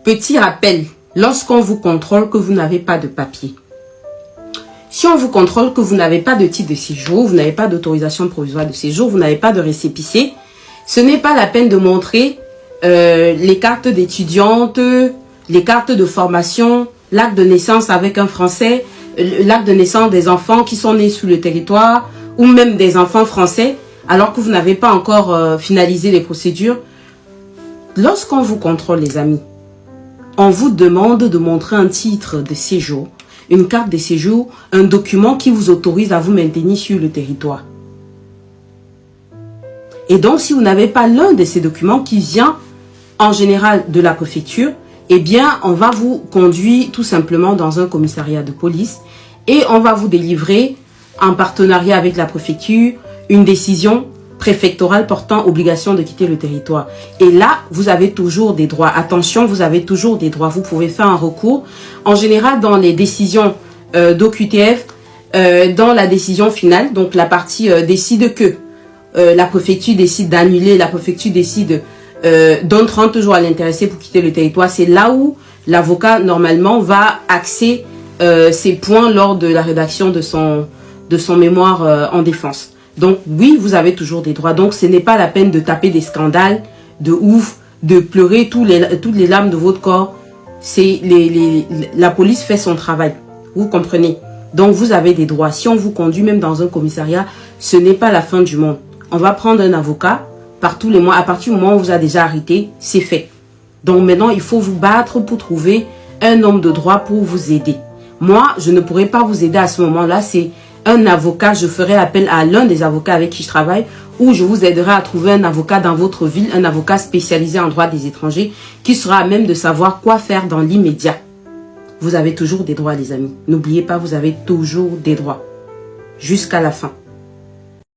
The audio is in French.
Petit rappel, lorsqu'on vous contrôle que vous n'avez pas de papier. Si on vous contrôle que vous n'avez pas de titre de séjour, vous n'avez pas d'autorisation provisoire de séjour, vous n'avez pas de récépissé, ce n'est pas la peine de montrer les cartes d'étudiante, les cartes de formation, l'acte de naissance avec un Français, l'acte de naissance des enfants qui sont nés sur le territoire, ou même des enfants français, alors que vous n'avez pas encore finalisé les procédures. Lorsqu'on vous contrôle, les amis, on vous demande de montrer un titre de séjour, une carte de séjour, un document qui vous autorise à vous maintenir sur le territoire. Et donc, si vous n'avez pas l'un de ces documents qui vient en général de la préfecture, eh bien, on va vous conduire tout simplement dans un commissariat de police et on va vous délivrer, en partenariat avec la préfecture, une décision préfectorale portant obligation de quitter le territoire. Et là, vous avez toujours des droits. Attention, vous avez toujours des droits. Vous pouvez faire un recours. En général, dans les décisions d'OQTF, dans la décision finale, donc la partie décide que la préfecture décide d'annuler, la préfecture décide donne 30 jours à l'intéressé pour quitter le territoire. C'est là où l'avocat, normalement, va axer ses points lors de la rédaction de son mémoire en défense. Donc, oui, vous avez toujours des droits. Donc, ce n'est pas la peine de taper des scandales, de ouf, de pleurer toutes les larmes de votre corps. La police fait son travail. Vous comprenez? Donc, vous avez des droits. Si on vous conduit même dans un commissariat, ce n'est pas la fin du monde. On va prendre un avocat par tous les mois. À partir du moment où on vous a déjà arrêté, c'est fait. Donc, maintenant, il faut vous battre pour trouver un homme de droit pour vous aider. Moi, je ne pourrais pas vous aider à ce moment-là. C'est un avocat, je ferai appel à l'un des avocats avec qui je travaille, ou je vous aiderai à trouver un avocat dans votre ville, un avocat spécialisé en droit des étrangers, qui sera à même de savoir quoi faire dans l'immédiat. Vous avez toujours des droits, les amis. N'oubliez pas, vous avez toujours des droits. Jusqu'à la fin.